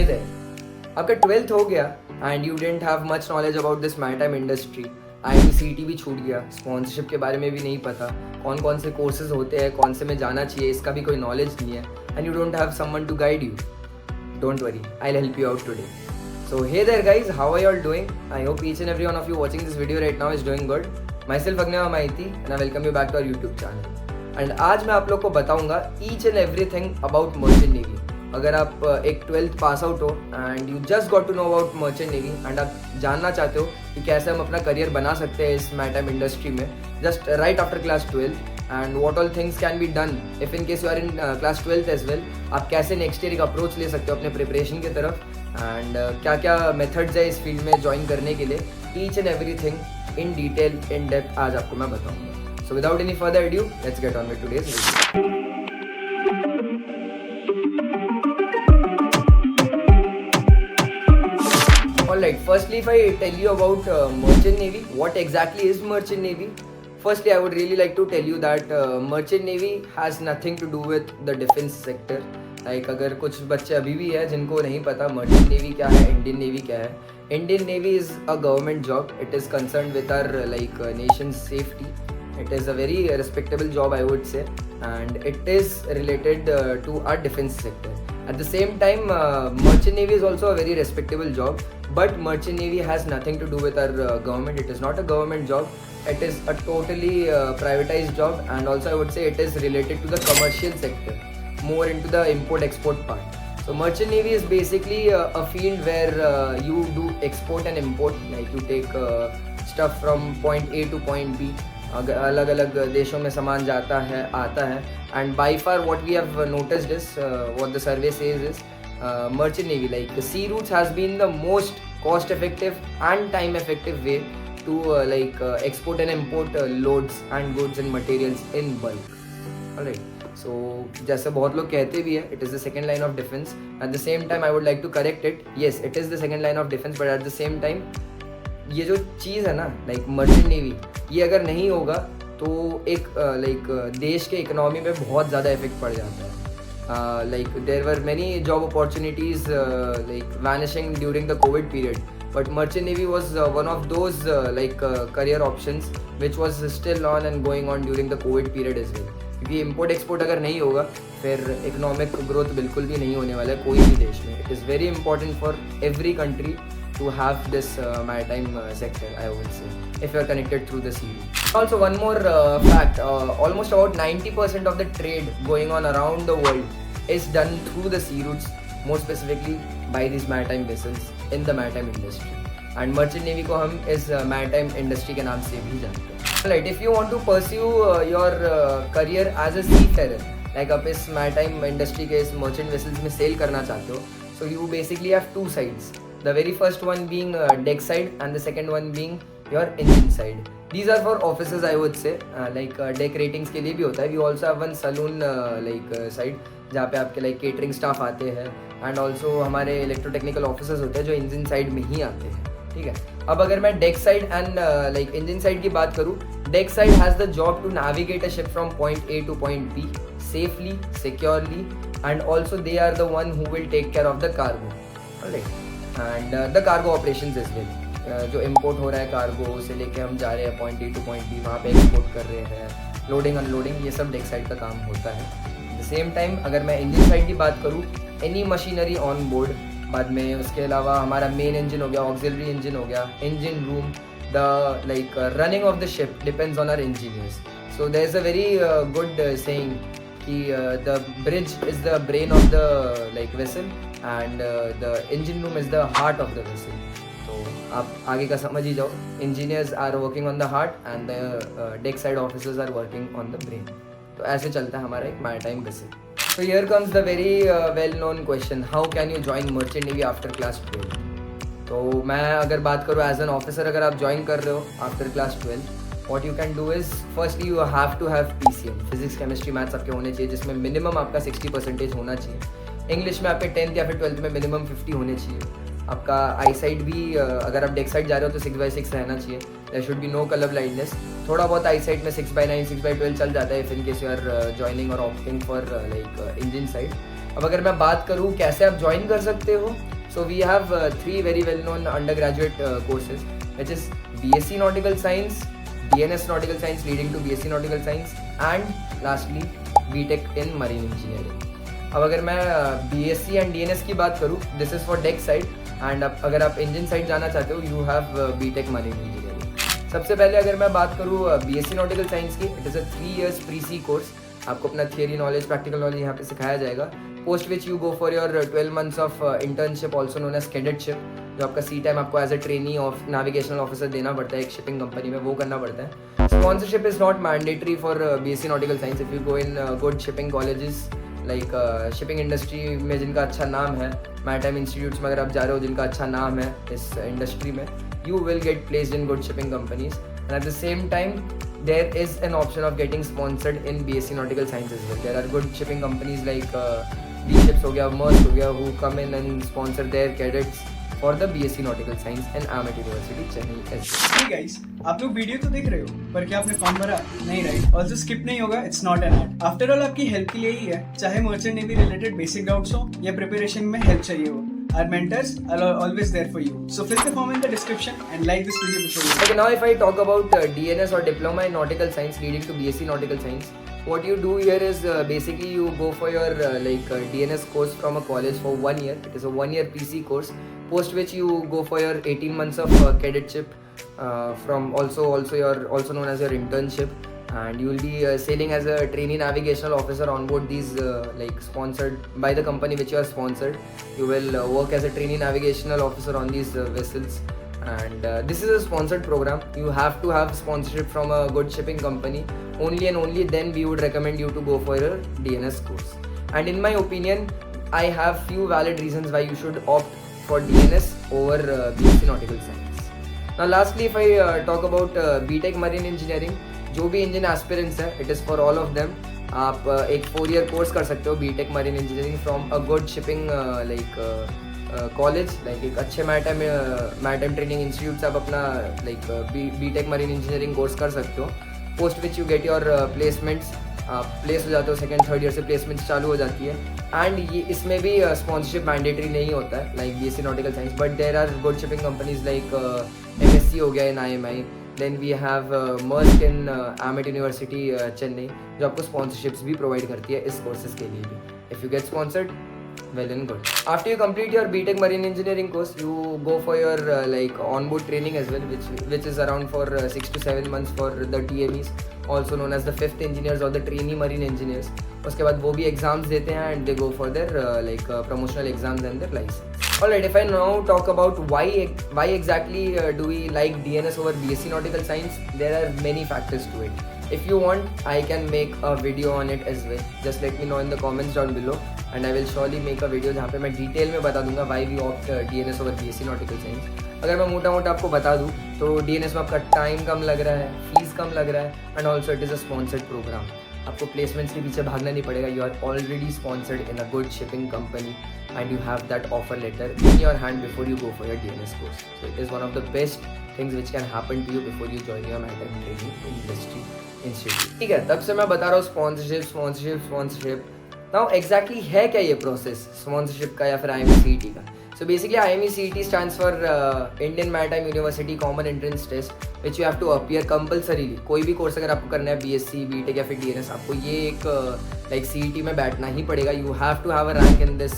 हे there, आपका 12th हो गया and you didn't have much knowledge about this maritime industry. IIT भी छूट गया, स्पॉन्सरशिप के बारे में भी नहीं पता, कौन कौन से कोर्सेज होते हैं, कौन से में जाना चाहिए, इसका भी कोई नॉलेज नहीं है, and you don't have someone to guide you. Don't worry, I will help you out today. So hey there guys, how are you all doing? I hope each and every one of you watching this video right now is doing good. Myself Agnew Maiti and I welcome you back to our YouTube channel. And आज मैं आप लोग को बताऊंगा each and everything about Merchant Navy. अगर आप एक 12th pass out हो and you just got to know about merchant navy and आप जानना चाहते हो कि कैसे हम अपना करियर बना सकते हैं इस मैरीटाइम इंडस्ट्री में just right after class 12 and what all things can be done if in case you are in class 12th as well, आप कैसे नेक्स्ट ईयर एक अप्रोच ले सकते हो अपने प्रिपरेशन की तरफ एंड क्या क्या मेथड्स है इस फील्ड में ज्वाइन करने के लिए, each and everything in detail in depth आज आपको मैं बताऊंगा। So without any further edu let's get on with today's video. Alright, firstly if I tell you about Merchant Navy, what exactly is Merchant Navy? Firstly, I would really like to tell you that Merchant Navy has nothing to do with the defense sector. Like अगर कुछ बच्चे अभी भी है जिनको नहीं पता Merchant Navy क्या है, Indian Navy क्या है. Indian Navy is a government job. It is concerned with our nation's safety. It is a very respectable job, I would say, and it is related to our defense sector. At the same time, Merchant Navy is also a very respectable job, but Merchant Navy has nothing to do with our government. It is not a government job. It is a totally privatized job, and also I would say it is related to the commercial sector, more into the import-export part. So Merchant Navy is basically a field where you do export and import, like you take stuff from point A to point B. अलग अलग देशों में सामान जाता है आता है and by far what we have noticed is what the survey says is merchant navy like sea routes has been the most cost effective and time effective way to export and import loads and goods and materials in bulk. Alright, so जैसे बहुत लोग कहते भी है it is the second line of defence, at the same time I would like to correct it, yes it is the second line of defence, but at the same time ये जो चीज़ है ना लाइक मर्चेंट नेवी, ये अगर नहीं होगा तो एक देश के इकोनॉमी में बहुत ज़्यादा इफेक्ट पड़ जाता है। Like there were many job opportunities like vanishing during the Covid period, but merchant navy was one of those career options which was still on and going on during the Covid period as well, क्योंकि import export अगर नहीं होगा फिर economic growth बिल्कुल भी नहीं होने वाला है कोई भी देश में। It is very important for every country to have this maritime sector, I would say, if you are connected through the sea. Also one more fact, almost about 90% of the trade going on around the world is done through the sea routes, more specifically by these maritime vessels in the maritime industry, and merchant navy को हम इस maritime industry के नाम से भी जानते हैं। Alright, if you want to pursue your career as a seafarer, like आप इस maritime industry के इस merchant vessels में sail करना चाहते हो, so you basically have two sides. The very first one being deck side and the second one being your engine side. These are for offices, I would say, like deck ratings के लिए भी होता है. We also have one saloon side जहाँ पे आपके like catering staff आते हैं and also हमारे electrotechnical officers होते हैं जो engine side में ही आते हैं, ठीक है। अब अगर मैं deck side and like engine side की बात करूँ, deck side has the job to navigate a ship from point A to point B safely, securely, and also they are the one who will take care of the cargo, alright. And the cargo operations is well, जो import हो रहा है cargo उसे लेके हम जा रहे हैं point A to point B, वहाँ पे एक्सपोर्ट कर रहे हैं, लोडिंग अनलोडिंग, ये सब डेक साइड का काम होता है। एट द सेम टाइम अगर मैं इंजन साइड की बात करूँ, एनी मशीनरी ऑन बोर्ड, बाद में उसके अलावा हमारा मेन इंजन हो गया, ऑक्सिलरी इंजन हो गया, engine room, the like running of the ship depends on our engineers. So there is a very good saying कि the bridge is the brain of the like vessel and the engine room is the heart of the vessel. तो आप आगे का समझ ही जाओ, engineers are working on the heart and the deck side officers are working on the brain. तो ऐसे चलता है हमारा एक maritime vessel. So here comes the very well known question, how can you join merchant navy after class 12? तो मैं अगर बात करूँ as an officer, अगर आप join कर रहे हो after class 12, what you can do is firstly you have to have PCM, physics chemistry maths आपके होने चाहिए, जिसमें minimum आपका 60% होना चाहिए। इंग्लिश में आपके 10th या फिर 12th में मिनिमम 50 होने चाहिए। आपका आई साइड भी अगर आप डेक साइड जा रहे हो तो 6/6 रहना चाहिए, there should be no colour blindness. थोड़ा बहुत आई साइड में 6/9 6/12 चल जाता है if in case you are joining और opting for like engine side. अब अगर मैं बात करूँ कैसे आप ज्वाइन कर सकते हो, So we have three very well-known undergraduate courses, which is BSc Nautical Science, DNS Nautical Science leading to BSc Nautical Science, and lastly BTech in Marine Engineering. अब अगर मैं BSc एंड DNS की बात करूँ, this is for deck side, and अगर आप engine side जाना चाहते हो, you have BTech Marine Engineering. सबसे पहले अगर मैं बात करूँ BSc Nautical Science की, it is a 3 years pre-C course. आपको अपना थियरी नॉलेज, प्रैक्टिकल नॉलेज यहाँ पे सिखाया जाएगा. Post which you go for your 12 months of internship, also known as cadetship. जो आपका सी टाइम आपको as a trainee of navigational officer देना पड़ता है एक शिपिंग कंपनी में, वो करना पड़ता है. Sponsorship is not mandatory for BSc Nautical Science. If you go in good shipping colleges like shipping industry में जिनका अच्छा नाम है, मैरीटाइम इंस्टीट्यूट्स में अगर आप जा रहे हो जिनका अच्छा नाम है इस इंडस्ट्री में, you will get placed in good shipping companies, and at the same time there is an option of getting sponsored in BSc Nautical Science as well. There are good shipping companies like D-Ships हो गया, Maersk हो गया, who come in and sponsor their cadets for the BSc Nautical Science and Amet University Chennai as well. Hey guys, आप लोग video तो देख रहे हो, पर क्या आपने फॉर्म भरा? नहीं, राइट? ऑल्सो स्किप नहीं होगा, it's not an ad. After all आपकी हेल्प के लिए ही है, चाहे merchant navy related basic doubts हो या प्रिपरेशन में हेल्प चाहिए हो. Our mentors are always there for you. So fill the form in the description and like this video before you. Okay, now if I talk about DNS or Diploma in Nautical Science leading to BSc Nautical Science, what you do here is basically you go for your DNS course from a college for 1 year. It is a 1-year PC course, post which you go for your 18 months of cadetship from also known as your internship. And you will be sailing as a trainee navigational officer on board these sponsored by the company which you are sponsored. You will work as a trainee navigational officer on these vessels, and this is a sponsored program. You have to have sponsorship from a good shipping company. Only and only then we would recommend you to go for your DNS course. And in my opinion, I have few valid reasons why you should opt for DNS over BSc Nautical Science. Now lastly, if I talk about BTech Marine Engineering, जो भी engine aspirants है, it is for all of them. आप एक 4-year course कर सकते हो BTech Marine Engineering from a good shipping college, like एक अच्छे मैरीटाइम ट्रेनिंग इंस्टीट्यूट से आप अपना BTech Marine Engineering कोर्स कर सकते हो. Post which you get your placements, आप प्लेस हो जाते हो, 2nd 3rd ईयर से प्लेसमेंट्स चालू हो जाती है. एंड ये इसमें भी स्पॉन्सरशिप मैंडेटरी नहीं होता है like BSc Nautical Science, but there are good shipping companies like MSC हो गया इन IMI. Then we have Maersk in Amet University Chennai, जो आपको sponsorships भी provide करती है इस courses के लिए भी. If you get sponsored, well and good. After you complete your BTech Marine Engineering course, you go for your onboard training as well, which is around for 6 to 7 months for the TMEs, also known as the 5th engineers or the trainee marine engineers. उसके बाद वो भी exams देते हैं and they go for their promotional exams and their license. Alright, if I now talk about why exactly do we like DNS over BSc Nautical Science, there are many factors to it. If you want, I can make a video on it as well. Just let me know in the comments down below, and I will surely make a video जहाँ पे मैं detail में बता दूंगा why we opt DNS over BSc Nautical Science. अगर मैं मोटा आपको बता दूँ तो DNS में आपका टाइम कम लग रहा है, फीस कम लग रहा है, and also it is a sponsored programme. आपको प्लेसमेंट्स के पीछे भागना नहीं पड़ेगा. You are already sponsored in a good shipping company and you have that offer letter in your hand before you go for your DNS course. So it is one of the best things which can happen to you before you join your maritime training industry institute. ठीक है, तब से मैं बता रहा हूँ sponsorship. Now exactly है क्या ये process sponsorship का या फिर IMECET का? So basically IMECET stands for Indian Maritime University Common Entrance Test, which you have to appear compulsorily. कोई भी कोर्स अगर आपको करना है BSc, BTech या फिर DNS, आपको ये एक CET में बैठना ही पड़ेगा. You have to have a rank in this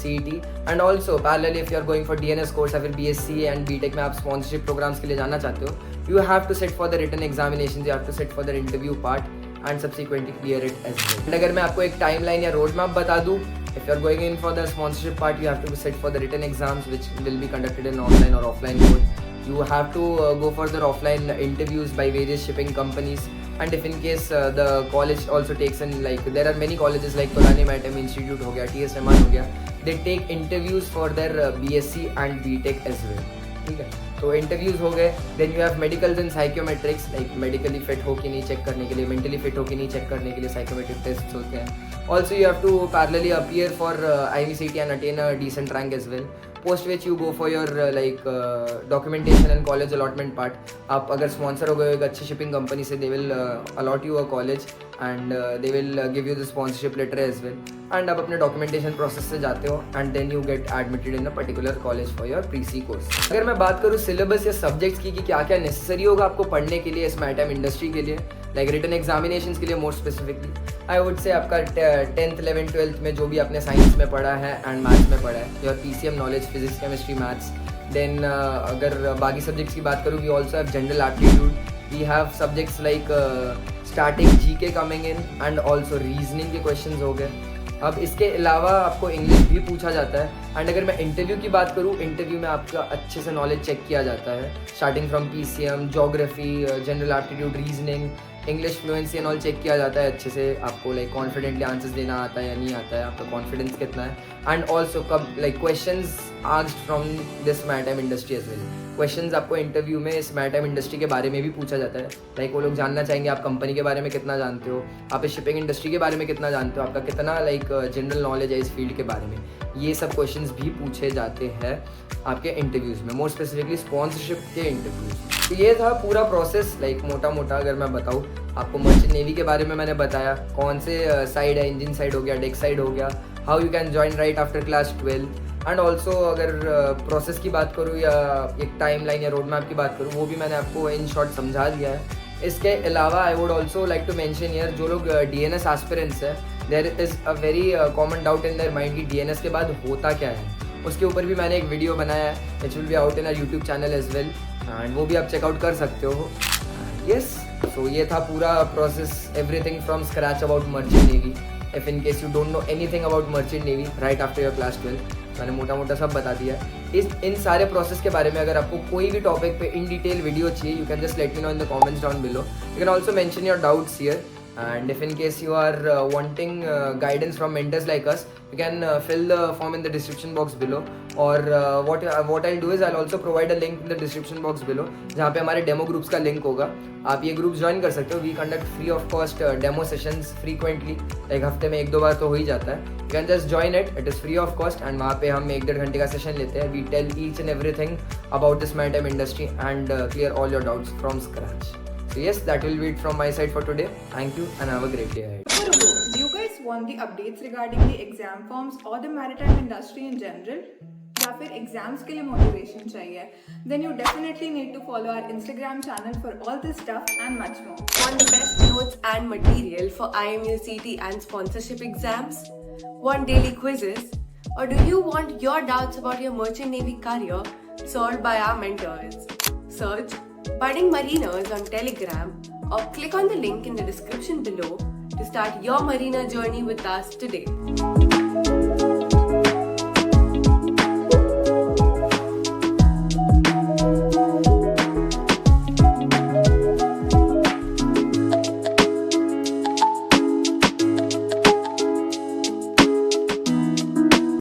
CET. And also parallelly if you are going for DNS course या फिर BSc and BTech में आप sponsorship programs के लिए जाना चाहते हो, you have to sit for the written examinations, you have to sit for the interview part and subsequently clear it as well. And अगर मैं आपको एक timeline या road map बता दूँ, if you are going in for the sponsorship part, you have to sit for the written exams which will be conducted in online or offline mode. You have to go for the offline interviews by various shipping companies, and if in case the college also takes in, like there are many colleges like Tolani Maritime Institute हो गया, TS Raman हो गया, they take interviews for their BSc and BTech as well. ठीक है. तो interviews हो गए. Then you have medicals and psychometrics, like medically fit हो कि नहीं चेक करने के लिए, मेंटली फिट हो कि नहीं चेक करने के लिए साइकोमेट्रिक टेस्ट होते हैं. Also you have to parallelly appear for IVCT and attain a decent rank as well. Post which you go for your documentation and college allotment part. आप अगर sponsor हो गए एक अच्छी shipping company से, they will allot you a college and they will give you the sponsorship letter as well. And आप अपने documentation process से जाते हो and then you get admitted in a particular college for your pre-C course. अगर मैं बात करूँ syllabus या subjects की कि क्या क्या necessary होगा आपको पढ़ने के लिए इस maritime industry के लिए, like written examinations के लिए more specifically, I would say आपका 10th 11th 12th में जो भी आपने साइंस में पढ़ा है एंड मैथ्स में पढ़ा है, your PCM knowledge, physics, chemistry, maths. Then अगर बाकी सब्जेक्ट्स की बात करूँ, we also have general aptitude, we have subjects like starting GK coming in and also reasoning के क्वेश्चंस हो गए. अब इसके अलावा आपको इंग्लिश भी पूछा जाता है. एंड अगर मैं इंटरव्यू की बात करूँ, इंटरव्यू में आपका अच्छे से नॉलेज चेक किया जाता है, starting from PCM, geography, general aptitude, reasoning, English fluency and all check किया जाता है अच्छे से. आपको लाइक कॉन्फिडेंटली आंसर्स देना आता है या नहीं आता है, आपका कॉन्फिडेंस कितना है. एंड ऑल्सो कब like questions asked from this maritime industry as well. Questions आपको इंटरव्यू में इस मैरीटाइम इंडस्ट्री के बारे में भी पूछा जाता है. लाइक वो लोग जानना चाहेंगे आप कंपनी के बारे में कितना जानते हो, आप इस शिपिंग इंडस्ट्री के बारे में कितना जानते हो, आपका कितना लाइक जनरल नॉलेज है इस फील्ड के बारे में. ये सब क्वेश्चंस भी पूछे जाते हैं आपके इंटरव्यूज़ में, मोर स्पेसिफिकली स्पॉन्सरशिप के इंटरव्यूज़. तो ये था पूरा प्रोसेस. लाइक मोटा मोटा अगर मैं बताऊँ आपको, मर्चेंट नेवी के बारे में मैंने बताया, कौन से साइड है, इंजन साइड हो गया, डेक साइड हो गया, how you can join right after class 12. And also अगर प्रोसेस की बात करूँ या एक टाइम लाइन या रोड मैप की बात करूँ, वो भी मैंने आपको इन शॉर्ट समझा दिया है. इसके अलावा I would also like to mention here, जो लोग DNS एस्पिरेंट्स है, there is a very common doubt in their mind कि DNS के बाद होता क्या है. उसके ऊपर भी मैंने एक वीडियो बनाया है, it will be out in our YouTube channel as well, and वो भी आप चेकआउट कर सकते हो. यस, सो ये था पूरा process, everything from scratch about merchant navy. If in case you don't know anything about merchant navy right after your class 12, मैंने मोटा मोटा सब बता दिया है. इन सारे प्रोसेस के बारे में अगर आपको कोई भी टॉपिक पे इन डिटेल वीडियो चाहिए, you can just let me know in the comments down below. You can also mention your doubts here. And if in case you are wanting guidance from mentors like us, you can fill the form in the description box below. Or what I'll do is I'll also provide a link in the description box below, जहाँ पे हमारे demo groups का link होगा. आप ये groups join कर सकते हो. We conduct free of cost demo sessions frequently, एक हफ्ते में 1-2 बार तो हो ही जाता है. You can just join it is free of cost. And वहाँ पे हम 1-1.5 घंटे का सेशन लेते हैं. We tell each and everything about this maritime industry and clear all your doubts from scratch. So yes, that will be it from my side for today. Thank you and have a great day ahead. Do you guys want the updates regarding the exam forms or the maritime industry in general? या फिर exams के लिए motivation चाहिए? Then you definitely need to follow our Instagram channel for all this stuff and much more. Want the best notes and material for IMU CT and sponsorship exams? Want daily quizzes? Or do you want your doubts about your merchant navy career solved by our mentors? Search Budding Mariners on Telegram or click on the link in the description below to start your marina journey with us today.